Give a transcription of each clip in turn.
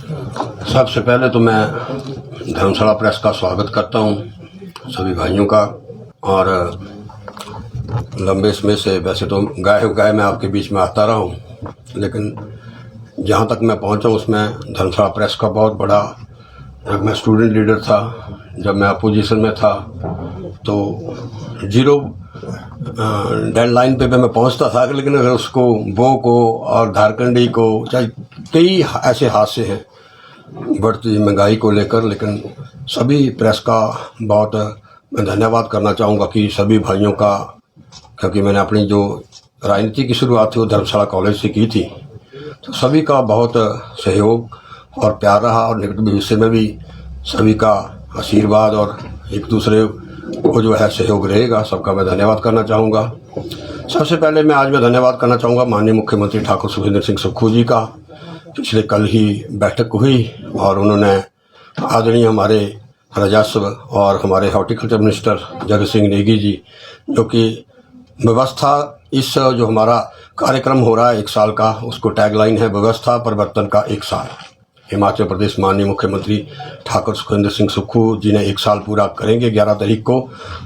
सबसे पहले तो मैं धर्मशाला प्रेस का स्वागत करता हूँ सभी भाइयों का। और लंबे समय से वैसे तो गाय मैं आपके बीच में आता रहा हूँ, लेकिन जहाँ तक मैं पहुँचा उसमें धर्मशाला प्रेस का बहुत बड़ा, जब मैं स्टूडेंट लीडर था, जब मैं अपोजिशन में था, तो जीरो डेडलाइन पे मैं पहुंचता था, लेकिन अगर उसको वो को और झारखंडी को, चाहे कई ऐसे हादसे हैं बढ़ती महंगाई को लेकर, लेकिन सभी प्रेस का बहुत मैं धन्यवाद करना चाहूँगा कि सभी भाइयों का, क्योंकि मैंने अपनी जो राजनीति की शुरुआत थी वो धर्मशाला कॉलेज से की थी, तो सभी का बहुत सहयोग और प्यार रहा। और निकट भविष्य में भी सभी का आशीर्वाद और एक दूसरे को जो है सहयोग रहेगा। सबका मैं धन्यवाद करना चाहूँगा। सबसे पहले मैं धन्यवाद करना चाहूँगा माननीय मुख्यमंत्री ठाकुर सुखविंदर सिंह सुक्खू जी का। पिछले कल ही बैठक हुई और उन्होंने आदरणीय हमारे राजस्व और हमारे हॉर्टिकल्चर मिनिस्टर जगत सिंह नेगी जी, जो कि व्यवस्था, इस जो हमारा कार्यक्रम हो रहा है 1 साल का, उसको टैगलाइन है व्यवस्था परिवर्तन का 1 साल। हिमाचल प्रदेश माननीय मुख्यमंत्री ठाकुर सुखविंदर सिंह सुक्खू जी ने 1 साल पूरा करेंगे 11 तारीख को।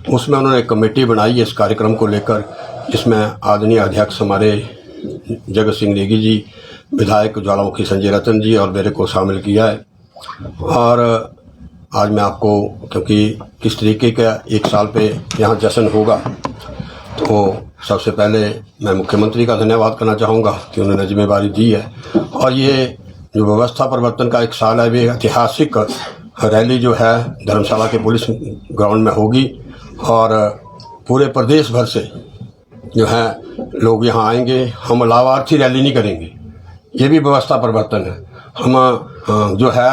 उसमें उन्होंने एक कमेटी बनाई है इस कार्यक्रम को लेकर, जिसमें आदरणीय अध्यक्ष हमारे जगत सिंह नेगी जी, विधायक ज्वालामुखी संजय रतन जी और मेरे को शामिल किया है। और आज मैं आपको, क्योंकि किस तरीके का 1 साल पे यहाँ जश्न होगा, तो सबसे पहले मैं मुख्यमंत्री का धन्यवाद करना चाहूँगा कि उन्होंने जिम्मेदारी दी है। और ये जो व्यवस्था परिवर्तन का 1 साल है, वे ऐतिहासिक रैली जो है धर्मशाला के पुलिस ग्राउंड में होगी और पूरे प्रदेश भर से जो है लोग यहाँ आएंगे। हम लाभार्थी रैली नहीं करेंगे, ये भी व्यवस्था परिवर्तन है। हम जो है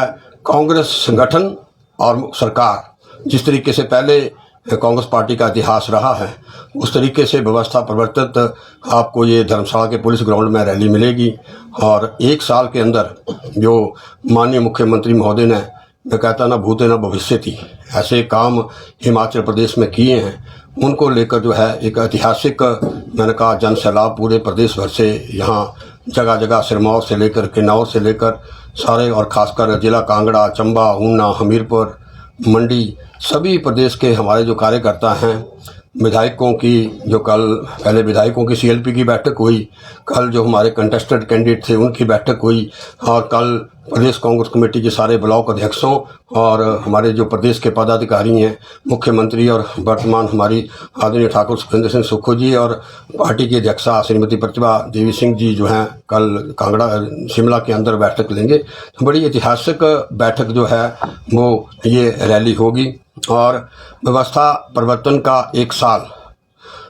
कांग्रेस संगठन और सरकार, जिस तरीके से पहले कांग्रेस पार्टी का इतिहास रहा है, उस तरीके से व्यवस्था परिवर्तित आपको ये धर्मशाला के पुलिस ग्राउंड में रैली मिलेगी। और 1 साल के अंदर जो माननीय मुख्यमंत्री महोदय ने, मैं कहता ना भूते ना भविष्यति, ऐसे काम हिमाचल प्रदेश में किए हैं, उनको लेकर जो है एक ऐतिहासिक, मैंने कहा, जन सैलाब पूरे प्रदेश भर से यहाँ जगह जगह सिरमौर से लेकर किन्नौर से लेकर सारे, और ख़ासकर जिला कांगड़ा, चंबा, ऊना, हमीरपुर, मंडी, सभी प्रदेश के हमारे जो कार्यकर्ता हैं, विधायकों की, जो कल पहले विधायकों की CLP की बैठक हुई, कल जो हमारे कंटेस्टेड कैंडिडेट थे उनकी बैठक हुई, और कल प्रदेश कांग्रेस कमेटी के सारे ब्लॉक अध्यक्षों और हमारे जो प्रदेश के पदाधिकारी हैं, मुख्यमंत्री और वर्तमान हमारी आदरणीय ठाकुर सुखविंदर सिंह सुक्खू जी और पार्टी की अध्यक्षा श्रीमती प्रतिभा देवी सिंह जी जो हैं, कल कांगड़ा शिमला के अंदर बैठक लेंगे। तो बड़ी ऐतिहासिक बैठक जो है वो ये रैली होगी। और व्यवस्था परिवर्तन का 1 साल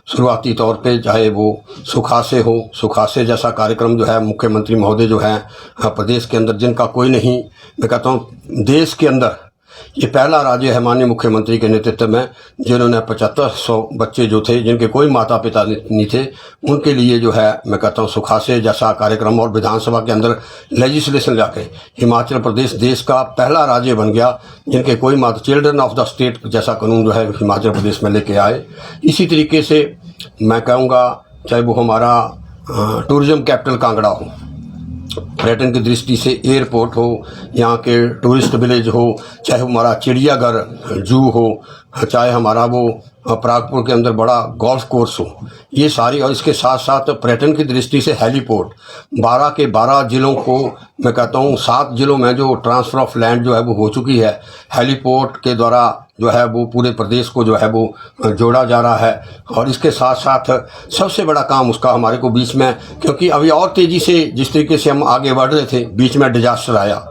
शुरुआती तौर पे, चाहे वो सुखासे हो, सुखासे जैसा कार्यक्रम जो है मुख्यमंत्री महोदय जो है प्रदेश के अंदर, जिनका कोई नहीं, मैं कहता हूँ देश के अंदर ये पहला राज्य है माननीय मुख्यमंत्री के नेतृत्व में, जिन्होंने 7500 बच्चे जो थे, जिनके कोई माता पिता नहीं थे, उनके लिए जो है मैं कहता हूँ सुखासे जैसा कार्यक्रम, और विधानसभा के अंदर लेजिस्लेशन लाके हिमाचल प्रदेश देश का पहला राज्य बन गया जिनके कोई माता, चिल्ड्रन ऑफ द स्टेट जैसा कानून जो है हिमाचल प्रदेश में लेके आए। इसी तरीके से मैं कहूँगा, चाहे वो हमारा टूरिज्म कैपिटल कांगड़ा हो, पर्यटन की दृष्टि से एयरपोर्ट हो, यहाँ के टूरिस्ट विलेज हो, चाहे हमारा चिड़ियाघर जू हो, चाहे हमारा वो परागपुर के अंदर बड़ा गोल्फ कोर्स हो, ये सारी, और इसके साथ साथ पर्यटन की दृष्टि से हेलीपोर्ट, 12 के 12 जिलों को, मैं कहता हूँ 7 जिलों में जो ट्रांसफ़र ऑफ लैंड जो है वो हो चुकी है, हेलीपोर्ट के द्वारा जो है वो पूरे प्रदेश को जो है वो जोड़ा जा रहा है। और इसके साथ साथ सबसे बड़ा काम उसका हमारे को बीच में, क्योंकि अभी और तेज़ी से जिस तरीके से हम आगे बढ़ रहे थे, बीच में डिजास्टर आया,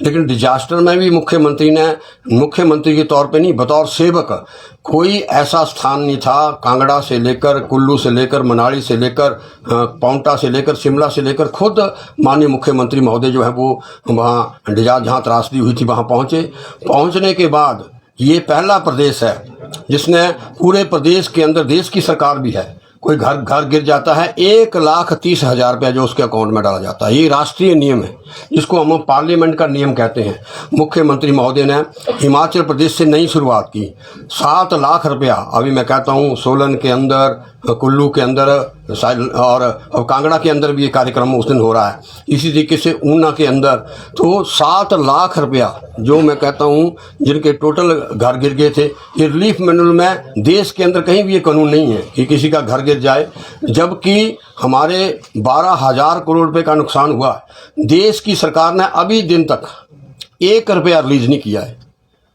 लेकिन डिजास्टर में भी मुख्यमंत्री ने, मुख्यमंत्री के तौर पे नहीं, बतौर सेवक, कोई ऐसा स्थान नहीं था, कांगड़ा से लेकर, कुल्लू से लेकर, मनाली से लेकर, पांवटा से लेकर, शिमला से लेकर, खुद माननीय मुख्यमंत्री महोदय जो है वो वहाँ जहाँ त्रासदी हुई थी वहाँ पहुँचे। पहुँचने के बाद ये पहला प्रदेश है जिसने पूरे प्रदेश के अंदर, देश की सरकार भी है, कोई घर गिर जाता है 1,30,000 रुपया जो उसके अकाउंट में डाला जाता है। ये राष्ट्रीय नियम है, जिसको हम पार्लियामेंट का नियम कहते हैं। मुख्यमंत्री महोदय ने हिमाचल प्रदेश से नई शुरुआत की, 7 लाख रुपया, अभी मैं कहता हूँ सोलन के अंदर, कुल्लू के अंदर और कांगड़ा के अंदर भी ये कार्यक्रम उस दिन हो रहा है। इसी तरीके से ऊना के अंदर तो 7 लाख रुपया जो मैं कहता हूँ जिनके टोटल घर गिर गए थे, ये रिलीफ मैनुअल में देश के अंदर कहीं भी ये कानून नहीं है कि किसी का घर गिर जाए, जबकि हमारे 12,000 करोड़ रुपए का नुकसान हुआ। देश की सरकार ने अभी दिन तक 1 रुपया रिलीज नहीं किया है।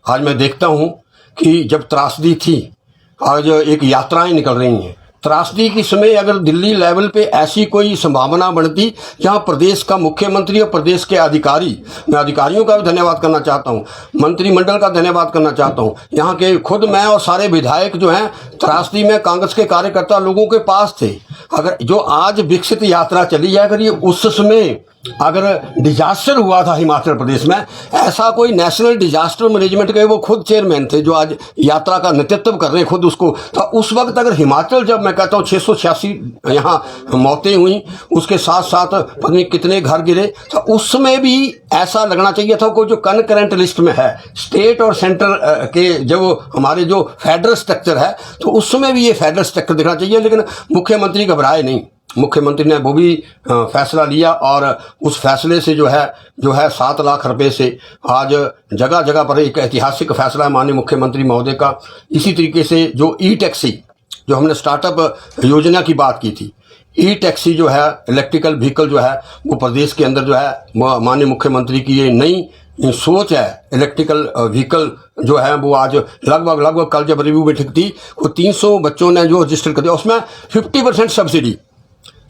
आज मैं देखता हूँ कि जब त्रासदी थी, आज एक यात्राएं निकल रही हैं, त्रासदी के समय अगर दिल्ली लेवल पे ऐसी कोई संभावना बनती जहां प्रदेश का मुख्यमंत्री और प्रदेश के अधिकारी, मैं अधिकारियों का भी धन्यवाद करना चाहता हूं, मंत्रिमंडल का धन्यवाद करना चाहता हूं, यहाँ के खुद मैं और सारे विधायक जो हैं त्रासदी में कांग्रेस के कार्यकर्ता लोगों के पास थे। अगर जो आज विकसित यात्रा चली है, अगर ये उस समय अगर डिजास्टर हुआ था हिमाचल प्रदेश में, ऐसा कोई नेशनल डिजास्टर मैनेजमेंट के वो खुद चेयरमैन थे जो आज यात्रा का नेतृत्व कर रहे हैं खुद उसको, तो उस वक्त अगर हिमाचल, जब मैं कहता हूँ 686 यहाँ मौतें हुई, उसके साथ साथ पता नहीं कितने घर गिरे, तो उस समय भी ऐसा लगना चाहिए था कोई जो कनकरेंट लिस्ट में है स्टेट और सेंट्रल के जो हमारे जो फेडरल स्ट्रक्चर है, तो उस समय भी ये फेडरल स्ट्रक्चर दिखना चाहिए। लेकिन मुख्यमंत्री घबराए नहीं, मुख्यमंत्री ने वो भी फैसला लिया और उस फैसले से जो है 7 लाख रुपए से आज जगह जगह पर एक ऐतिहासिक फैसला है माननीय मुख्यमंत्री महोदय का। इसी तरीके से जो ई टैक्सी, जो हमने स्टार्टअप योजना की बात की थी, ई टैक्सी जो है इलेक्ट्रिकल व्हीकल जो है वो प्रदेश के अंदर जो है माननीय मुख्यमंत्री की ये नई सोच है। इलेक्ट्रिकल व्हीकल जो है वो आज लगभग कल जब रिव्यू बैठक थी, वो 300 बच्चों ने जो रजिस्टर कर दिया, उसमें 50% सब्सिडी,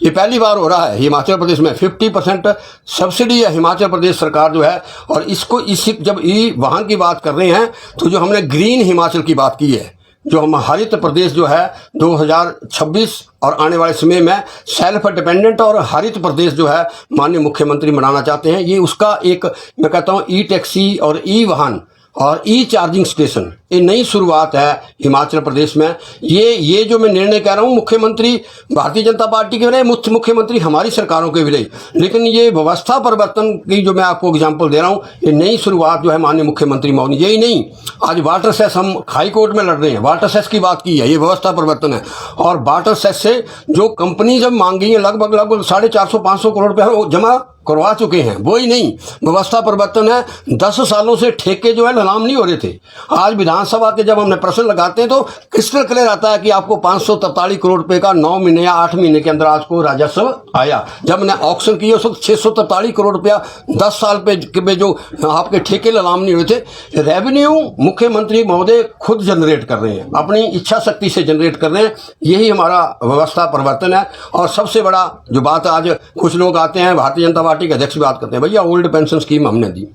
ये पहली बार हो रहा है हिमाचल प्रदेश में 50% सब्सिडी है हिमाचल प्रदेश सरकार जो है। और इसको जब ई वाहन की बात कर रहे हैं तो जो हमने ग्रीन हिमाचल की बात की है, जो हम हरित प्रदेश जो है 2026 और आने वाले समय में सेल्फ डिपेंडेंट और हरित प्रदेश जो है माननीय मुख्यमंत्री बनाना चाहते हैं, ये उसका एक मैं कहता हूँ ई टैक्सी और ई वाहन और ई चार्जिंग स्टेशन, ये नई शुरुआत है हिमाचल प्रदेश में। ये जो मैं निर्णय कह रहा हूँ, मुख्यमंत्री भारतीय जनता पार्टी के रहे, मुख्यमंत्री हमारी सरकारों के भी रहे, लेकिन ये व्यवस्था परिवर्तन की जो मैं आपको एग्जांपल दे रहा हूँ, ये नई शुरुआत जो है माननीय मुख्यमंत्री महोदय। यही नहीं, आज वाटर सेस हम हाई कोर्ट में लड़ रहे हैं, वाटर सेस की बात की है, ये व्यवस्था परिवर्तन है। और वाटर सेस से जो कंपनी जब मांगी है लगभग 450-500 करोड़ रुपये जमा करवा चुके हैं, वो ही नहीं, व्यवस्था परिवर्तन है। 10 सालों से ठेके जो है नीलाम नहीं हो रहे थे। आज विधानसभा के जब हमने प्रश्न लगाते हैं तो क्रिस्टल क्लियर आता है कि आपको 543 करोड़ रुपए का 9 महीने या 8 महीने के अंदर आज को राजस्व आया। जब मैंने ऑक्शन किया उस वक्त 643 करोड़ रुपया 10 साल पे जो आपके ठेके नीलाम नहीं हुए थे। रेवेन्यू मुख्यमंत्री महोदय खुद जनरेट कर रहे हैं, अपनी इच्छा शक्ति से जनरेट कर रहे हैं, यही हमारा व्यवस्था परिवर्तन है। और सबसे बड़ा जो बात, आज कुछ लोग आते हैं भारतीय जनता पार्टी के अध्यक्ष बात करते हैं, भैया ओल्ड पेंशन स्कीम हमने दी,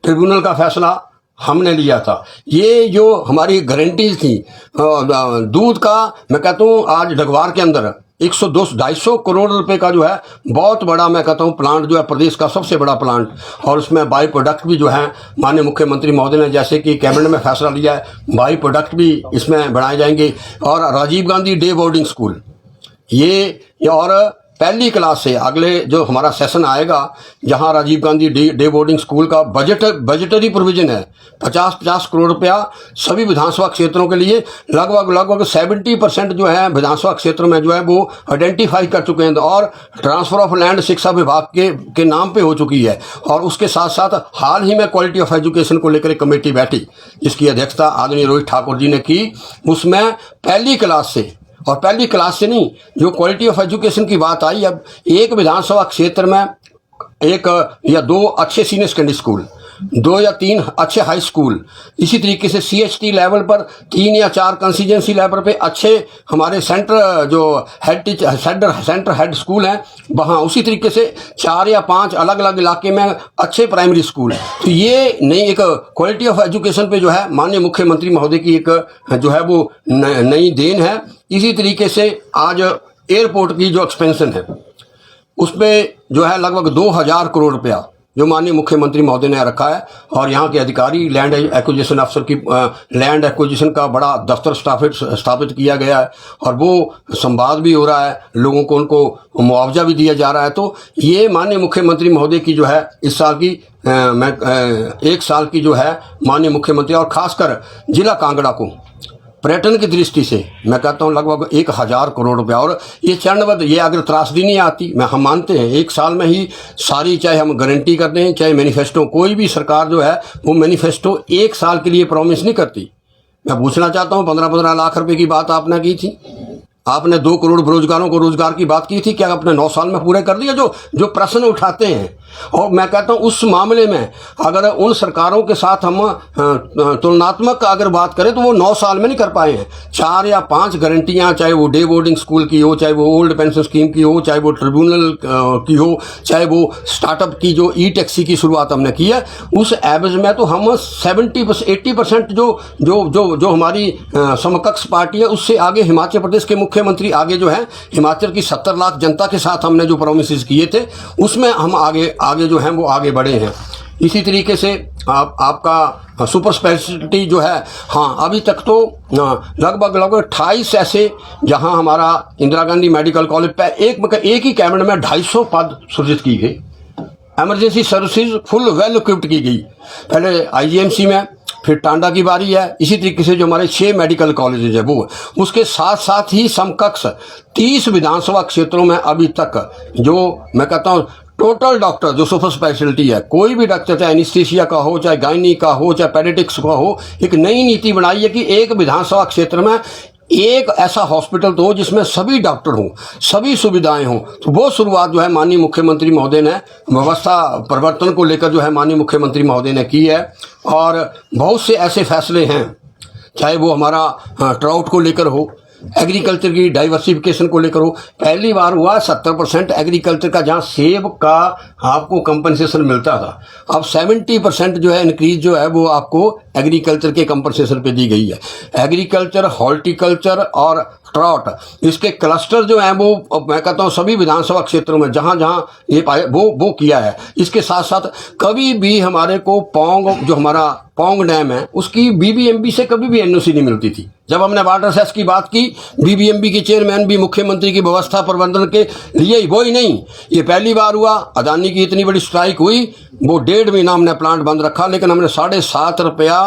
ट्रिब्यूनल का फैसला हमने लिया था, ये जो हमारी गारंटीज थी दूध का, मैं कहता हूँ आज डगवार के अंदर 100-250 करोड़ रुपए का जो है बहुत बड़ा मैं कहता हूँ प्लांट जो है प्रदेश का सबसे बड़ा प्लांट, और उसमें बाई प्रोडक्ट भी जो है माननीय मुख्यमंत्री महोदय ने जैसे कि कैबिनेट में फैसला लिया है, बाई प्रोडक्ट भी इसमें बढ़ाए जाएंगे। और Rajiv Gandhi day boarding school, ये और पहली क्लास से अगले जो हमारा सेशन आएगा, जहां Rajiv Gandhi day boarding school का बजटरी प्रोविजन है 50-50 करोड़ रुपया सभी विधानसभा क्षेत्रों के लिए। लगभग 70% जो है विधानसभा क्षेत्र में जो है वो आइडेंटिफाई कर चुके हैं और ट्रांसफर ऑफ लैंड शिक्षा विभाग के नाम पे हो चुकी है। और उसके साथ साथ हाल ही में क्वालिटी ऑफ एजुकेशन को लेकर एक कमेटी बैठी जिसकी अध्यक्षता आदरणीय रोहित ठाकुर जी ने की। उसमें पहली क्लास से, और पहली क्लास से नहीं, जो क्वालिटी ऑफ एजुकेशन की बात आई, अब एक विधानसभा क्षेत्र में 1 या 2 अच्छे सीनियर सेकेंडरी स्कूल, 2 या 3 अच्छे हाई स्कूल, इसी तरीके से CHT लेवल पर 3 या 4 कंस्टिट्यूंसी लेवल पे अच्छे हमारे सेंटर जो सेंटर हेड स्कूल हैं वहाँ, उसी तरीके से 4 या 5 अलग अलग इलाके में अच्छे प्राइमरी स्कूल। तो ये नई एक क्वालिटी ऑफ एजुकेशन पे जो है माननीय मुख्यमंत्री महोदय की एक जो है वो नई देन है। इसी तरीके से आज एयरपोर्ट की जो एक्सपेंशन है उस पर जो है लगभग 2000 करोड़ रुपया जो माननीय मुख्यमंत्री महोदय ने रखा है। और यहाँ के अधिकारी लैंड एक्विजिशन अफसर की लैंड एक्विजिशन का बड़ा दफ्तर स्थापित किया गया है और वो संवाद भी हो रहा है, लोगों को उनको मुआवजा भी दिया जा रहा है। तो ये माननीय मुख्यमंत्री महोदय की जो है इस साल की 1 साल की जो है माननीय मुख्यमंत्री, और खासकर जिला कांगड़ा को पर्यटन की दृष्टि से मैं कहता हूँ लगभग 1000 करोड़ रुपया। और ये चरणबद्ध, ये अगर त्रासदी नहीं आती, मैं हम मानते हैं एक साल में ही सारी, चाहे हम गारंटी करते हैं चाहे मैनिफेस्टो, कोई भी सरकार जो है वो मैनिफेस्टो एक साल के लिए प्रॉमिस नहीं करती। मैं पूछना चाहता हूँ 15-15 लाख रुपए की बात आपने की थी, आपने 2 करोड़ बेरोजगारों को रोजगार की बात की थी, क्या आपने 9 साल में पूरे कर दिया? जो प्रश्न उठाते हैं, और मैं कहता हूं उस मामले में अगर उन सरकारों के साथ हम तुलनात्मक अगर बात करें तो वो 9 साल में नहीं कर पाए हैं। 4 या 5 गारंटियां, चाहे वो डे बोर्डिंग स्कूल की हो, चाहे वो ओल्ड पेंशन स्कीम की हो, चाहे वो ट्रिब्यूनल की हो, चाहे वो स्टार्टअप की जो ई टैक्सी की शुरुआत हमने की है, उस एवरेज में तो हम 80% जो हमारी समकक्ष पार्टी है उससे आगे हिमाचल प्रदेश के मुख्यमंत्री आगे जो है, हिमाचल की 70 लाख जनता के साथ हमने जो प्रोमिस किए थे उसमें हम आगे जो हैं वो आगे बढ़े हैं। इसी तरीके से आपका सुपर स्पेशलिटी जो है, हाँ अभी तक तो लगभग 28 ऐसे, जहां हमारा इंदिरा गांधी मेडिकल कॉलेज पे एक ही कैबिनेट में 250 पद सृजित की गई, emergency services full well equipped की गई। पहले आईजीएमसी में, फिर टांडा की बारी है, इसी तरीके से जो हमारे 6 मेडिकल कॉलेजेज है वो, उसके साथ साथ ही समकक्ष 30 विधानसभा क्षेत्रों में अभी तक जो मैं कहता हूँ टोटल डॉक्टर जो सुपर स्पेशलिटी है, कोई भी डॉक्टर, चाहे एनेस्थीसिया का हो, चाहे गायनी का हो, चाहे पेडियाट्रिक्स का हो, एक नई नीति बनाई है कि एक विधानसभा क्षेत्र में एक ऐसा हॉस्पिटल तो हो जिसमें सभी डॉक्टर हों, सभी सुविधाएं हों। तो वो शुरुआत जो है माननीय मुख्यमंत्री महोदय ने व्यवस्था परिवर्तन को लेकर जो है माननीय मुख्यमंत्री महोदय ने की है। और बहुत से ऐसे फैसले हैं, चाहे वो हमारा ट्राउट को लेकर हो, एग्रीकल्चर की डाइवर्सिफिकेशन को लेकर हो। पहली बार हुआ 70% एग्रीकल्चर का, जहां सेब का आपको कंपनसेशन मिलता था, अब 70% जो है इंक्रीज जो है वो आपको एग्रीकल्चर के कंपनसेशन पे दी गई है। एग्रीकल्चर, हॉर्टिकल्चर और ट्राउट, इसके क्लस्टर जो हैं वो मैं कहता हूँ सभी विधानसभा क्षेत्रों में जहां जहां ये पाए वो किया है। इसके साथ साथ कभी भी हमारे को पौंग, जो हमारा पौंग डैम है, उसकी बीबीएमबी से कभी भी एनओसी नहीं मिलती थी। जब हमने वाटर सेस की बात की, बीबीएमबी के चेयरमैन भी मुख्यमंत्री की व्यवस्था प्रबंधन के लिए ही, वो ही नहीं, ये पहली बार हुआ। अदानी की इतनी बड़ी स्ट्राइक हुई, वो 1.5 महीना हमने प्लांट बंद रखा, लेकिन हमने 7.5 रुपया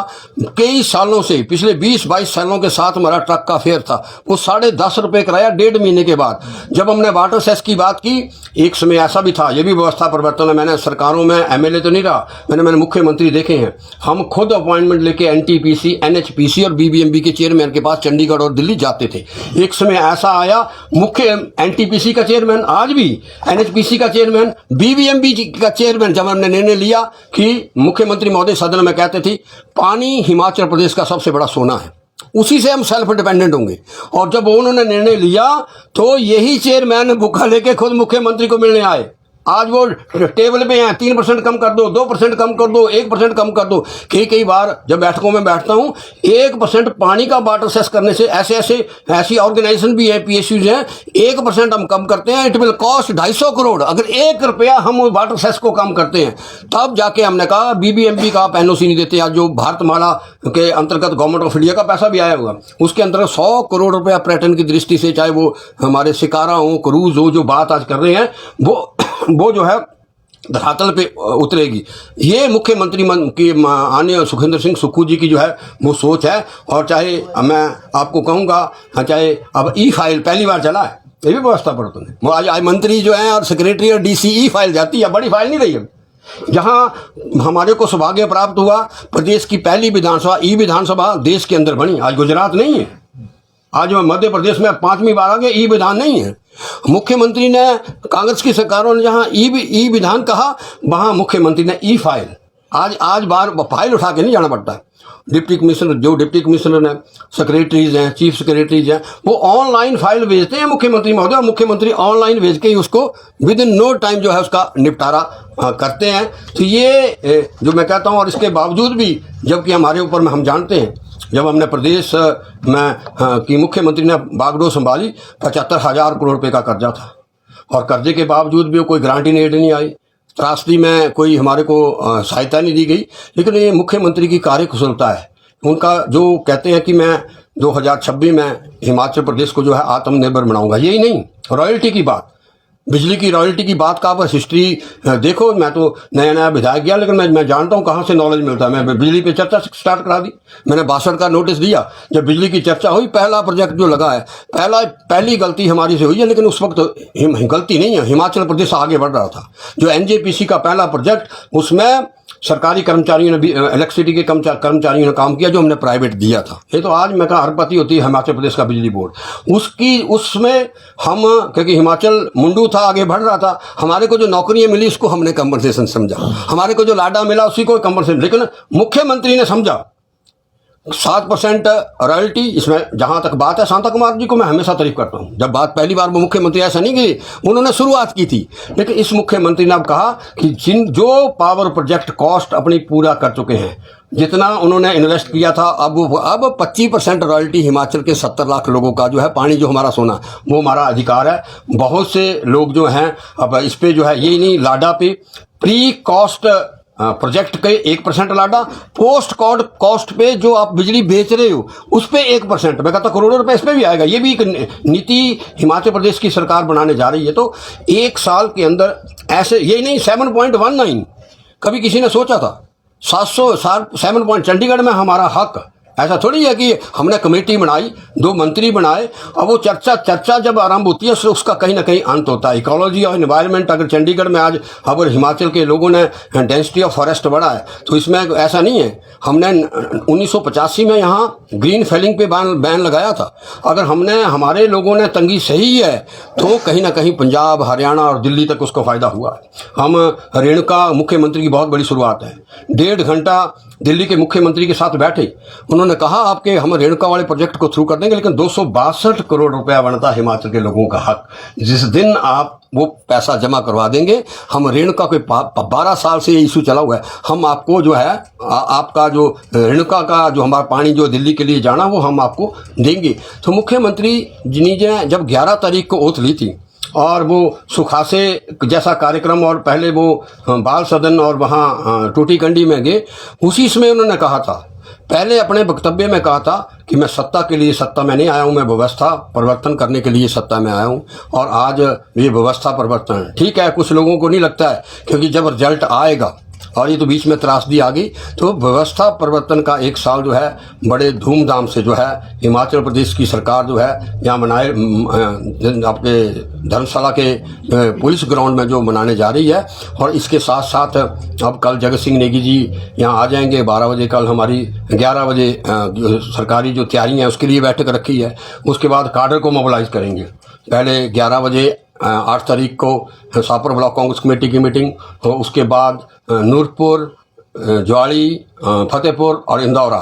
कई सालों से, पिछले 20-22 सालों के साथ हमारा ट्रक का फेयर था, वो 10.5 रुपये कराया 1.5 महीने के बाद। जब हमने वाटर सेस की बात की, एक समय ऐसा भी था, ये भी व्यवस्था परिवर्तन है। मैंने सरकारों में एमएलए तो नहीं रहा, मैंने मुख्यमंत्री देखे हैं, हम खुद अपॉइंटमेंट लेके एनटीपीसी, एनएचपीसी और बीबीएमबी के चेयरमैन के पास चंडीगढ़ और दिल्ली जाते थे। एक समय ऐसा आया, मुख्य एनटीपीसी का चेयरमैन, आज भी एनएचपीसी का चेयरमैन, बीबीएमबी का चेयरमैन, जब हमने निर्णय लिया कि मुख्यमंत्री महोदय सदन में कहते थे पानी हिमाचल प्रदेश का सबसे बड़ा सोना है, उसी से हम सेल्फ डिपेंडेंट होंगे, और जब उन्होंने निर्णय लिया तो यही चेयरमैन बुका लेके खुद मुख्यमंत्री को मिलने आए। आज वो टेबल पे हैं, 3% कम कर दो, 2% कम कर दो, 1% कम कर दो। कई बार जब बैठकों में बैठता हूँ, 1% पानी का वाटर सेस करने से ऐसी ऑर्गेनाइजेशन भी है, पीएसयूज हैं, 1% हम कम करते हैं, इट विल कॉस्ट 250 करोड़। अगर 1 रुपया हम वाटर सेस को कम करते हैं, तब जाके हमने कहा बीबीएमबी का आप एनओसी नहीं देते। आज जो भारतमाला के अंतर्गत गवर्नमेंट ऑफ इंडिया का पैसा भी आया होगा, उसके अंतर्गत 100 करोड़ रुपया पर्यटन की दृष्टि से, चाहे वो हमारे शिकारा हो, क्रूज हो, जो बात आज कर रहे हैं, वो जो है धरातल पे उतरेगी। ये मुख्यमंत्री की माननीय सुखविंदर सिंह सुक्खू जी की जो है वो सोच है। और चाहे मैं आपको कहूँगा, चाहे अब ई फाइल पहली बार चला है, ये भी व्यवस्था परिवर्तन है। वो आज मंत्री जो है और सेक्रेटरी और डीसी ई फाइल जाती है, बड़ी फाइल नहीं रही है। जहां हमारे को सौभाग्य प्राप्त हुआ, प्रदेश की पहली विधानसभा, ई विधानसभा देश के अंदर बनी। आज गुजरात नहीं है, आज मध्य प्रदेश में 5वीं बार आ गए, ई विधान नहीं है। मुख्यमंत्री ने, कांग्रेस की सरकारों ने जहां ई विधान कहा, वहां मुख्यमंत्री ने ई फाइल। आज बार फाइल उठा के नहीं जाना पड़ता है। डिप्टी कमिश्नर हैं, सेक्रेटरीज हैं, चीफ सेक्रेटरीज हैं, वो ऑनलाइन फाइल भेजते हैं मुख्यमंत्री महोदय, और मुख्यमंत्री ऑनलाइन भेज के ही उसको विद इन नो टाइम जो है उसका निपटारा करते हैं। तो ये जो मैं कहता हूँ, और इसके बावजूद भी जबकि हमारे ऊपर में हम जानते हैं, जब हमने प्रदेश में कि मुख्यमंत्री ने बागडोर संभाली, 75,000 करोड़ रुपए का कर्जा था, और कर्जे के बावजूद भी कोई ग्रांट इन एड नहीं आई, त्रासदी में कोई हमारे को सहायता नहीं दी गई। लेकिन ये मुख्यमंत्री की कार्यकुशलता है, उनका जो कहते हैं कि मैं 2026 में हिमाचल प्रदेश को जो है आत्मनिर्भर बनाऊंगा, यही नहीं, रॉयल्टी की बात, बिजली की रॉयल्टी की बात का आप हिस्ट्री देखो। मैं तो नया नया विधायक गया, लेकिन मैं जानता हूँ कहाँ से नॉलेज मिलता है। मैं बिजली पे चर्चा स्टार्ट करा दी। मैंने 62 का नोटिस दिया। जब बिजली की चर्चा हुई, पहला प्रोजेक्ट जो लगा है, पहली गलती हमारी से हुई है, लेकिन उस वक्त गलती नहीं है, हिमाचल प्रदेश आगे बढ़ रहा था। जो एनजेपीसी का पहला प्रोजेक्ट, उसमें सरकारी कर्मचारियों ने भी, इलेक्ट्रिसिटी के कर्मचारियों ने काम किया, जो हमने प्राइवेट दिया था। ये तो आज मैं कहा अरबपति होती है हिमाचल प्रदेश का बिजली बोर्ड। उसमें हम, क्योंकि हिमाचल मुंडू था, आगे बढ़ रहा था, हमारे को जो नौकरियां मिली उसको हमने कंपनसेशन समझा, हमारे को जो लाडा मिला उसी को कंपनसेशन। लेकिन मुख्यमंत्री ने समझा 7% रॉयल्टी। इसमें जहां तक बात है, शांता कुमार जी को मैं हमेशा तारीफ करता हूं। जब बात पहली बार वो मुख्यमंत्री, ऐसा नहीं कि उन्होंने शुरुआत की थी, लेकिन इस मुख्यमंत्री ने अब कहा कि जो पावर प्रोजेक्ट कॉस्ट अपनी पूरा कर चुके हैं, जितना उन्होंने इन्वेस्ट किया था, अब 25% रॉयल्टी हिमाचल के 70 लाख लोगों का जो है, पानी जो हमारा सोना, वो हमारा अधिकार है। बहुत से लोग जो हैं अब इस पे जो है, यही नहीं, लाडा पे प्री कॉस्ट प्रोजेक्ट के 1% लाडा, पोस्ट कॉस्ट पे जो आप बिजली बेच रहे हो उस पे 1%। मैं कहता करोड़ों रुपए इस पे भी आएगा। ये भी एक नीति हिमाचल प्रदेश की सरकार बनाने जा रही है। तो एक साल के अंदर ऐसे, ये नहीं 7.19 कभी किसी ने सोचा था, 7 चंडीगढ़ में हमारा हक। ऐसा थोड़ी है कि हमने कमेटी बनाई, 2 मंत्री बनाए, अब वो चर्चा जब आरंभ होती है उसका कहीं ना कहीं अंत होता है। इकोलॉजी और एनवायरनमेंट, अगर चंडीगढ़ में आज अगर हिमाचल के लोगों ने डेंसिटी ऑफ फॉरेस्ट बढ़ा है, तो इसमें ऐसा नहीं है। हमने 1985 में यहाँ ग्रीन फेलिंग पे बैन लगाया था। अगर हमारे लोगों ने तंगी सही है, तो कहीं ना कहीं पंजाब, हरियाणा और दिल्ली तक उसका फायदा हुआ। हम रेणुका, मुख्यमंत्री की बहुत बड़ी शुरुआत है, 1.5 घंटा दिल्ली के मुख्यमंत्री के साथ बैठे। उन्होंने कहा आपके हम रेणुका वाले प्रोजेक्ट को थ्रू कर देंगे, लेकिन 262 करोड़ रुपया बनता हिमाचल के लोगों का हक। जिस दिन आप वो पैसा जमा करवा देंगे, हम रेणुका को 12 साल से ये इशू चला हुआ है, हम आपको जो है आपका जो रेणुका का जो हमारा पानी जो दिल्ली के लिए जाना, वो हम आपको देंगे। तो मुख्यमंत्री जी ने जब 11 तारीख को ओथ ली थी, और वो सुखासे जैसा कार्यक्रम, और पहले वो बाल सदन और वहाँ टूटीकंडी में गए, उसी समय उन्होंने कहा था, पहले अपने वक्तव्य में कहा था कि मैं सत्ता के लिए सत्ता में नहीं आया हूँ, मैं व्यवस्था परिवर्तन करने के लिए सत्ता में आया हूँ। और आज ये व्यवस्था परिवर्तन ठीक है, कुछ लोगों को नहीं लगता है, क्योंकि जब रिजल्ट आएगा, और ये तो बीच में त्रासदी आ गई, तो व्यवस्था परिवर्तन का 1 साल जो है बड़े धूमधाम से जो है हिमाचल प्रदेश की सरकार जो है यहाँ मनाए, आपके धर्मशाला के पुलिस ग्राउंड में जो मनाने जा रही है। और इसके साथ साथ अब कल जगत सिंह नेगी जी यहाँ आ जाएंगे 12 बजे। कल हमारी 11 बजे सरकारी जो तैयारी है उसके लिए बैठक रखी है। उसके बाद काडर को मोबिलाइज करेंगे। पहले 11 बजे 8 तारीख को शाहपुर ब्लॉक कांग्रेस कमेटी की मीटिंग, और उसके बाद नूरपुर, ज्वाली, फतेहपुर और इंदौरा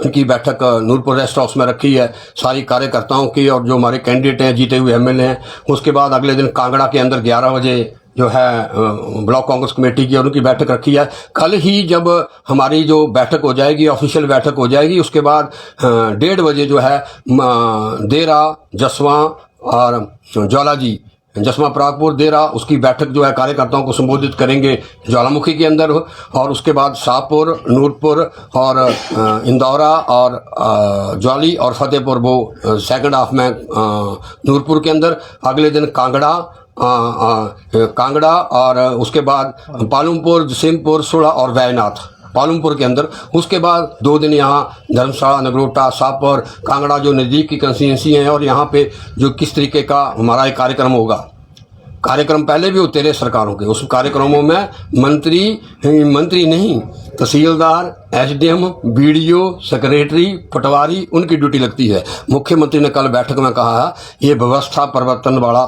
की बैठक नूरपुर रेस्ट हाउस में रखी है, सारी कार्यकर्ताओं की और जो हमारे कैंडिडेट हैं, जीते हुए एमएलए हैं। उसके बाद अगले दिन कांगड़ा के अंदर 11 बजे जो है ब्लॉक कांग्रेस कमेटी की और उनकी बैठक रखी है। कल ही जब हमारी जो बैठक हो जाएगी, ऑफिशियल बैठक हो जाएगी, उसके बाद 1:30 बजे जो है देरा, जसवां और ज्वालाजी, जसमा परागपुर, देरा, उसकी बैठक जो है कार्यकर्ताओं को संबोधित करेंगे ज्वालामुखी के अंदर। और उसके बाद शाहपुर, नूरपुर और इंदौरा और ज्वाली और फतेहपुर, वो सेकंड हाफ में नूरपुर के अंदर। अगले दिन कांगड़ा और उसके बाद पालमपुर, जसीमपुर, सुड़ा और वैनाथ पालमपुर के अंदर। उसके बाद 2 दिन यहाँ धर्मशाला, नगरोटा, शाहपुर, कांगड़ा जो नज़दीक की कंस्टिट्यूंसी हैं, और यहाँ पे जो किस तरीके का हमारा एक कार्यक्रम होगा। कार्यक्रम पहले भी होते रहे सरकारों के, उस कार्यक्रमों में मंत्री नहीं, तहसीलदार, एसडीएम, बीडीओ, सेक्रेटरी, पटवारी, उनकी ड्यूटी लगती है। मुख्यमंत्री ने कल बैठक में कहा ये व्यवस्था परिवर्तन वाला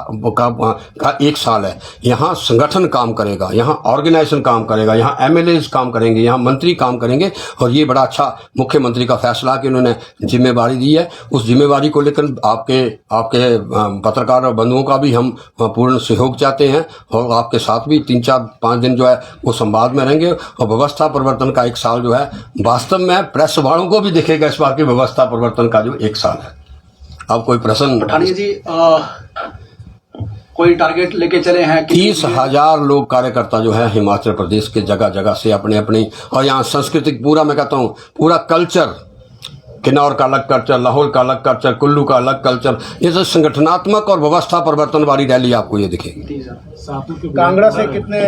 का 1 साल है। यहाँ संगठन काम करेगा, यहाँ ऑर्गेनाइजेशन काम करेगा, यहाँ एमएलएज काम करेंगे, यहाँ मंत्री काम करेंगे। और ये बड़ा अच्छा मुख्यमंत्री का फैसला कि उन्होंने जिम्मेवारी दी है। उस जिम्मेवारी को लेकर आपके पत्रकार बंधुओं का भी हम पूर्ण सहयोग चाहते हैं, और आपके साथ भी 3-4-5 दिन जो है वो संवाद में रहेंगे। और व्यवस्था परिवर्तन का 1 साल जो है वास्तव में प्रेस वालों को भी दिखेगा इस बार की व्यवस्था परिवर्तन का जो 1 साल है। अब कोई प्रश्न? पठानिया जी, कोई टारगेट लेके चले हैं? 30,000 लोग कार्यकर्ता जो है हिमाचल प्रदेश के जगह जगह से अपने अपनी, और यहाँ सांस्कृतिक पूरा, मैं कहता हूँ पूरा कल्चर किन्नौर का अलग कल्चर, लाहौर का अलग कल्चर, कुल्लू का अलग कल्चर। ये सब संगठनात्मक और व्यवस्था परिवर्तन वाली रैली आपको ये दिखेगी। कांगड़ा से कितने,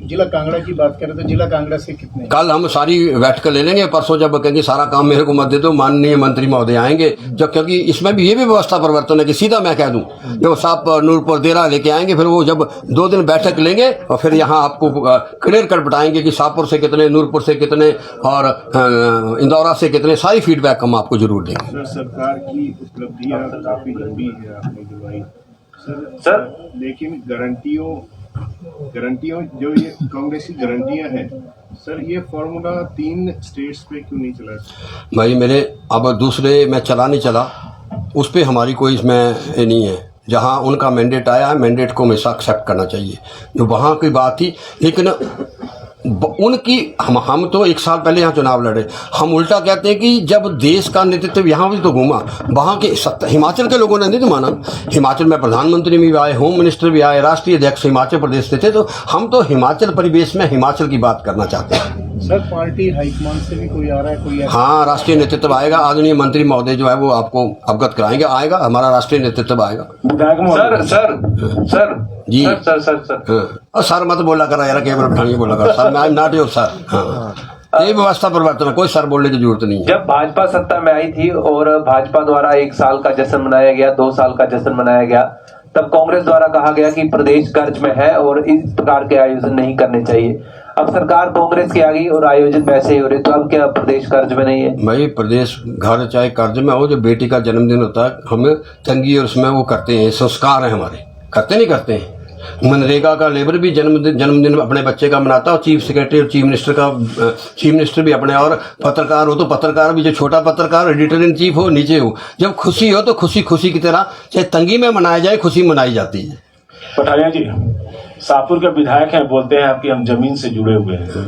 जिला कांगड़ा की बात करें तो जिला कांगड़ा से कितने? कल हम सारी बैठ कर ले लेंगे, परसों जब कहेंगे सारा काम मेरे को मत दे दो, माननीय मंत्री महोदय आएंगे जब, क्योंकि इसमें भी ये भी व्यवस्था परिवर्तन है कि सीधा मैं कह दूं जब साहब नूरपुर देरा लेके आएंगे, फिर वो जब 2 दिन बैठक लेंगे और फिर यहाँ आपको क्लियर कर बताएंगे कि शाहपुर से कितने, नूरपुर से कितने और इंदौरा से कितने, सारी फीडबैक हम आपको जरूर देंगे। सरकार की उपलब्धियां काफी लंबी है आपने गिनवाई सर, लेकिन गारंटियों जो ये कांग्रेस की गारंटियां हैं सर, ये फॉर्मूला 3 स्टेट्स पे क्यों नहीं चला? भाई मेरे अब दूसरे में चला नहीं चला, उस पर हमारी कोई इसमें ये नहीं है। जहाँ उनका मैंडेट आया है, मैंडेट को हमेशा एक्सेप्ट करना चाहिए। जो वहाँ की बात थी, लेकिन उनकी हम तो 1 साल पहले यहाँ चुनाव लड़े, हम उल्टा कहते हैं कि जब देश का नेतृत्व यहाँ भी तो घूमा, वहाँ के हिमाचल के लोगों ने नहीं तो माना। हिमाचल में प्रधानमंत्री भी आए, होम मिनिस्टर भी आए, राष्ट्रीय अध्यक्ष हिमाचल प्रदेश से थे, तो हम तो हिमाचल परिवेश में हिमाचल की बात करना चाहते हैं। सर पार्टी हाईकमान से भी कोई आ रहा है? कोई हाँ, राष्ट्रीय नेतृत्व आएगा, आदरणीय मंत्री महोदय जो है वो आपको अवगत कराएंगे, आएगा हमारा राष्ट्रीय नेतृत्व आएगा। सर जी सर और सर मत बोला करा यार, केवल पठानिया बोला करा sir, I am not your sir. हाँ, ये व्यवस्था परिवर्तन है, कोई सर बोलने की जरूरत नहीं है। जब भाजपा सत्ता में आई थी और भाजपा द्वारा 1 साल का जश्न मनाया गया, 2 साल का जश्न मनाया गया, तब कांग्रेस द्वारा कहा गया कि प्रदेश कर्ज में है और इस प्रकार के आयोजन नहीं करने चाहिए। अब सरकार कांग्रेस की आ गई और आयोजन वैसे ही हो रहे, तो अब क्या प्रदेश कर्ज में नहीं है? भाई प्रदेश घर चाहे कर्ज में हो, जो बेटी का जन्मदिन होता है हमें तंगी और उसमें वो करते हैं, संस्कार है हमारे, करते नहीं करते हैं। मनरेगा का लेबर भी जन्मदिन अपने बच्चे का मनाता है, चीफ सेक्रेटरी और चीफ मिनिस्टर भी अपने, और पत्रकार हो तो पत्रकार भी, जो छोटा पत्रकार एडिटर इन चीफ हो नीचे हो, जब खुशी हो तो खुशी खुशी की तरह, चाहे तंगी में मनाया जाए, खुशी मनाई जाती है। पठानिया जी शाहपुर के विधायक हैं, बोलते हैं आपकी हम जमीन से जुड़े हुए हैं,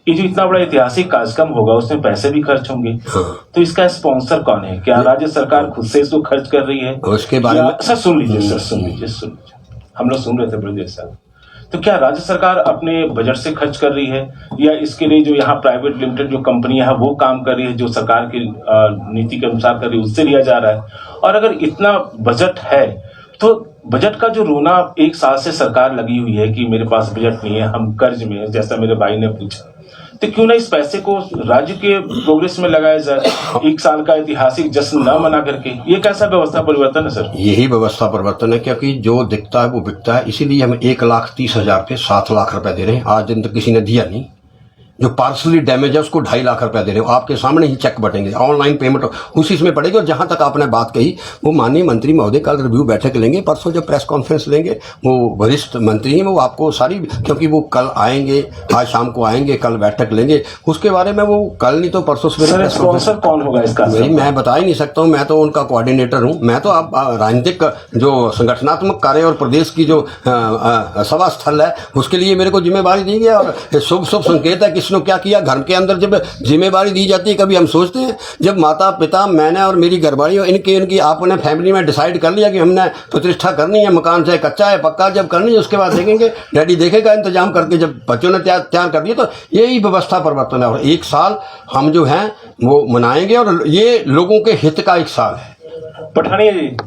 ये जो इतना बड़ा ऐतिहासिक कार्यक्रम होगा उसमें पैसे भी खर्च होंगे, तो इसका स्पॉन्सर कौन है? क्या राज्य सरकार खुद से इसको खर्च कर रही है? उसके बारे में सर सुन लीजिए, हम लोग सुन रहे थे ब्रजेश साहब, तो क्या राज्य सरकार अपने बजट से खर्च कर रही है या इसके लिए जो यहाँ प्राइवेट लिमिटेड जो कंपनियां है वो काम कर रही है, जो सरकार की नीति के अनुसार कर रही है, उससे लिया जा रहा है? और अगर इतना बजट है तो बजट का जो रोना 1 साल से सरकार लगी हुई है कि मेरे पास बजट नहीं है, हम कर्ज में है, जैसा मेरे भाई ने पूछा, तो क्यों ना इस पैसे को राज्य के प्रोग्रेस में लगाया जाए? 1 साल का ऐतिहासिक जश्न न मना करके, ये कैसा व्यवस्था परिवर्तन है सर? यही व्यवस्था परिवर्तन है, क्योंकि जो दिखता है वो बिकता है। इसीलिए हम 1,30,000 पे 7 लाख रुपए दे रहे हैं। आज दिन तक किसी ने दिया नहीं। जो पार्सली डैमेज है उसको 2.5 लाख रुपया दे रहे हो, आपके सामने ही चेक बटेंगे, ऑनलाइन पेमेंट उसी इसमें पड़ेगी। और जहां तक आपने बात कही, वो माननीय मंत्री महोदय कल रिव्यू बैठक लेंगे, परसों जब प्रेस कॉन्फ्रेंस लेंगे, वो वरिष्ठ मंत्री हैं, वो आपको सारी, क्योंकि वो कल आएंगे, आज शाम को आएंगे, कल बैठक लेंगे, उसके बारे में वो कल नहीं तो परसों सवेरे। स्पॉन्सर कौन होगा इसका? मैं बता ही नहीं सकता हूँ, मैं तो उनका कोऑर्डिनेटर हूँ। मैं तो आप राजनीतिक जो संगठनात्मक कार्य और प्रदेश की जो सभा स्थल है उसके लिए मेरे को जिम्मेवारी दी गई, और शुभ संकेत है किसने क्या किया। घर के अंदर जब जिम्मेवारी दी जाती है, कभी हम सोचते हैं जब माता पिता, मैंने और मेरी घरवाली इनकी आपने फैमिली में डिसाइड कर लिया कि हमने प्रतिष्ठा करनी है, मकान चाहे कच्चा है पक्का, जब करनी है उसके बाद देखेंगे, डैडी देखेगा इंतजाम करके। जब बच्चों ने तैयार कर दिया, तो यही व्यवस्था परिवर्तन है। और 1 साल हम जो है वो मनाएंगे, और ये लोगों के हित का 1 साल है। पठानिया जी,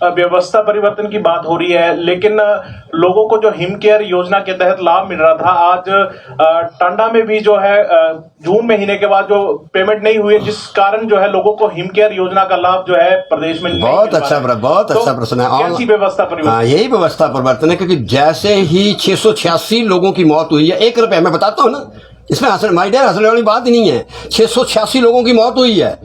व्यवस्था परिवर्तन की बात हो रही है, लेकिन लोगों को जो हिम केयर योजना के तहत लाभ मिल रहा था, आज टांडा में भी जो है जून महीने के बाद जो पेमेंट नहीं हुई, जिस कारण जो है लोगों को हिम केयर योजना का लाभ जो है प्रदेश में बहुत अच्छा प्रश्न है। कैसी व्यवस्था परिवर्तन? यही व्यवस्था परिवर्तन है, क्योंकि जैसे ही 686 लोगों की मौत हुई है, 1 रुपया, मैं बताता हूँ ना, इसमें माय डियर हंसने वाली बात ही नहीं है। 686 लोगों की मौत हुई है,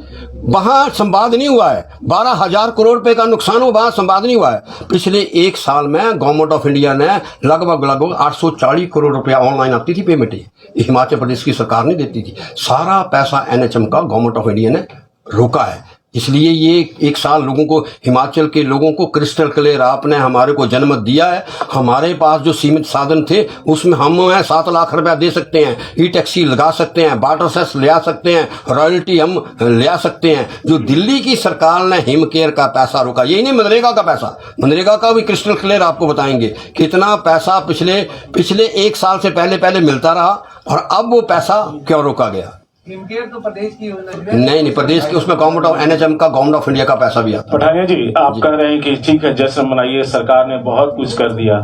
वहां संवाद नहीं हुआ है। 12,000 करोड़ रुपए का नुकसान हो, वहां संवाद नहीं हुआ है। पिछले 1 साल में गवर्नमेंट ऑफ इंडिया ने लगभग 840 करोड़ रुपया ऑनलाइन आती थी पेमेंट, हिमाचल प्रदेश की सरकार नहीं देती थी। सारा पैसा NHM का गवर्नमेंट ऑफ इंडिया ने रोका है। इसलिए ये 1 साल लोगों को, हिमाचल के लोगों को क्रिस्टल क्लियर आपने हमारे को जन्म दिया है। हमारे पास जो सीमित साधन थे उसमें हम 7 लाख रुपया दे सकते हैं, ई टैक्सी लगा सकते हैं, वाटर सेस ले आ सकते हैं, रॉयल्टी हम ले आ सकते हैं। जो दिल्ली की सरकार ने हिम केयर का पैसा रोका, यही नहीं मनरेगा का पैसा, मनरेगा का भी क्रिस्टल क्लियर आपको बताएंगे कितना पैसा पिछले 1 साल से पहले मिलता रहा, और अब वो पैसा क्यों रोका गया। लिमकेयर तो प्रदेश की योजना है। नहीं प्रदेश की, उसमें गवर्नमेंट ऑफ NHM का, गवर्नमेंट ऑफ इंडिया का पैसा भी आता है। पठानिया जी, आप कह रहे हैं कि ठीक है जश्न मनाइए, सरकार ने बहुत कुछ कर दिया।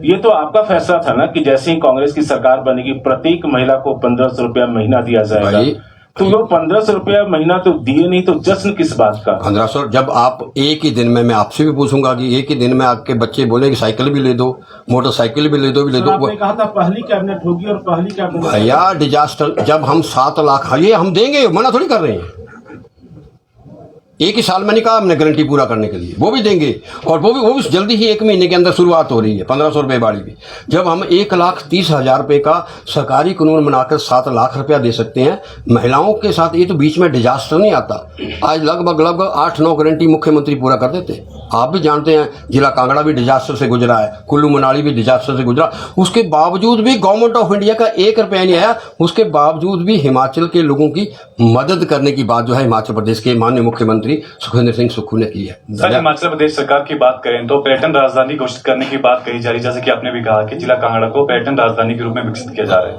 ये तो आपका फैसला था ना कि जैसे ही कांग्रेस की सरकार बनेगी प्रत्येक महिला को 1500 रुपया महीना दिया जाएगा। भाई, तो वो 1500 रुपया महीना तो दिए नहीं, तो जश्न किस बात का? 1500 जब आप एक ही दिन में, मैं आपसे भी पूछूंगा कि एक ही दिन में आपके बच्चे बोले कि साइकिल भी ले दो, मोटरसाइकिल भी ले दो, आपने कहा था पहली कैबिनेट होगी और पहली कैबिनेट भैया डिजास्टर, जब हम 7 लाख, ये हम देंगे, मना थोड़ी कर रहे हैं। एक ही साल में नहीं कहा हमने गारंटी पूरा करने के लिए, वो भी देंगे, और वो भी जल्दी ही 1 महीने के अंदर शुरुआत हो रही है। 1500 रुपये बाड़ी भी, जब हम 1,30,000 रुपये का सरकारी कानून बनाकर 7 लाख रुपया दे सकते हैं महिलाओं के साथ, ये तो बीच में डिजास्टर नहीं आता। आज लगभग 8-9 गारंटी मुख्यमंत्री पूरा कर देते। आप भी जानते हैं जिला कांगड़ा भी डिजास्टर से गुजरा है, कुल्लू मनाली भी डिजास्टर से गुजरा, उसके बावजूद भी गवर्नमेंट ऑफ इंडिया का 1 रुपया नहीं आया। उसके बावजूद भी हिमाचल के लोगों की मदद करने की बात जो है हिमाचल प्रदेश के माननीय मुख्यमंत्री सुखविंदर सिंह सुक्खू ने की है। सर, हिमाचल प्रदेश सरकार की बात करें तो पर्यटन राजधानी घोषित करने की बात कही जा रही, जैसे कि आपने भी कहा कि जिला कांगड़ा को पर्यटन राजधानी के रूप में विकसित किया जा रहा है।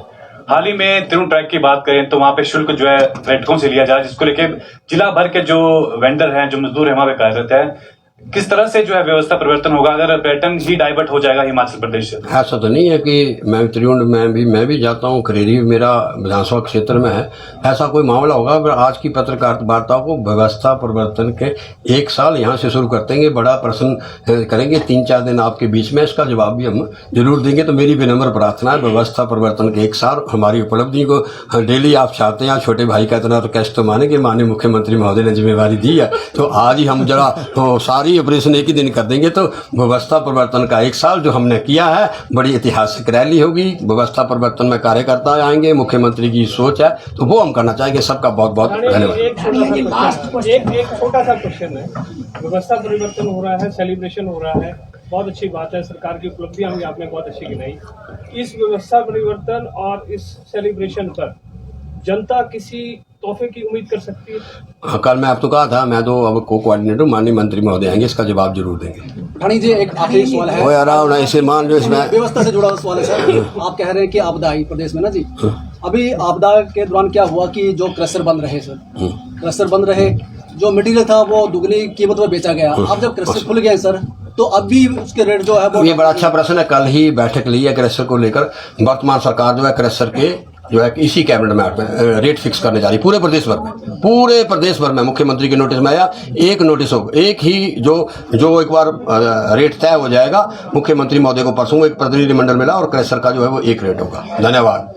हाल ही में तिरुन ट्रैक की बात करें तो वहां पे शुल्क जो है पर्यटकों से लिया जा रहा है, जिसको लेके जिला भर के जो वेंडर हैं, जो मजदूर हैं, वहां पे कार्यरत है। किस तरह से जो है व्यवस्था परिवर्तन होगा अगर पर्यटन ही डाइवर्ट हो जाएगा हिमाचल प्रदेश से? ऐसा तो नहीं है कि मैं त्रियुंड में भी जाता हूँ, खरेरी मेरा विधानसभा क्षेत्र में है, ऐसा कोई मामला होगा। अगर आज की पत्रकार वार्ता को व्यवस्था परिवर्तन के 1 साल यहाँ से शुरू कर देंगे, बड़ा प्रश्न करेंगे 3-4 दिन आपके बीच में, इसका जवाब भी हम जरूर देंगे। तो मेरी विनम्र प्रार्थना है, व्यवस्था परिवर्तन के 1 साल हमारी उपलब्धि को डेली आप चाहते हैं, छोटे भाई का इतना तो कष्ट तो माने कि माननीय मुख्यमंत्री महोदय ने जिम्मेवारी दी है, तो आज ही हम जरा सारी ऑपरेशन एक ही दिन कर देंगे। तो व्यवस्था परिवर्तन का 1 साल जो हमने किया है, बड़ी ऐतिहासिक रैली होगी, व्यवस्था परिवर्तन में कार्यकर्ता आएंगे, मुख्यमंत्री की सोच है तो वो हम करना चाहेंगे। सबका बहुत बहुत धन्यवाद। एक छोटा सा क्वेश्चन है, व्यवस्था परिवर्तन हो रहा है, सेलिब्रेशन हो रहा है, बहुत अच्छी बात है, सरकार की उपलब्धियां भी आपने बहुत अच्छी गिनाई। इस व्यवस्था परिवर्तन और इस सेलिब्रेशन पर जनता किसी तोहफे की उम्मीद कर सकती है? हाँ, कल मैं आपको कहा था, मैं तो अब कोऑर्डिनेटर माननीय मंत्री महोदय आएंगे, इसका जवाब जरूर देंगे। ठाणी जी, एक आखिरी सवाल है। वो यार ऐसे मान लो, इसमें व्यवस्था से जुड़ा हुआ सवाल है सर। आप कह रहे हैं कि आपदा आई प्रदेश में ना जी, अभी आपदा के दौरान क्या हुआ कि जो क्रशर बंद रहे सर, क्रशर बंद रहे, जो मटेरियल था वो दुगनी कीमत में बेचा गया। अब जब क्रशर खुल गए सर, तो अभी उसके रेट जो है वो, ये बड़ा अच्छा प्रश्न है। कल ही बैठक ली है क्रशर को लेकर। वर्तमान सरकार जो है क्रशर के जो है इसी कैबिनेट में रेट फिक्स करने जा रही, पूरे प्रदेश भर में मुख्यमंत्री के नोटिस में आया। एक नोटिस होगा, एक ही जो एक बार रेट तय हो जाएगा, मुख्यमंत्री महोदय को परसों एक प्रतिनिधिमंडल मिला और क्रशर का जो है वो एक रेट होगा। धन्यवाद।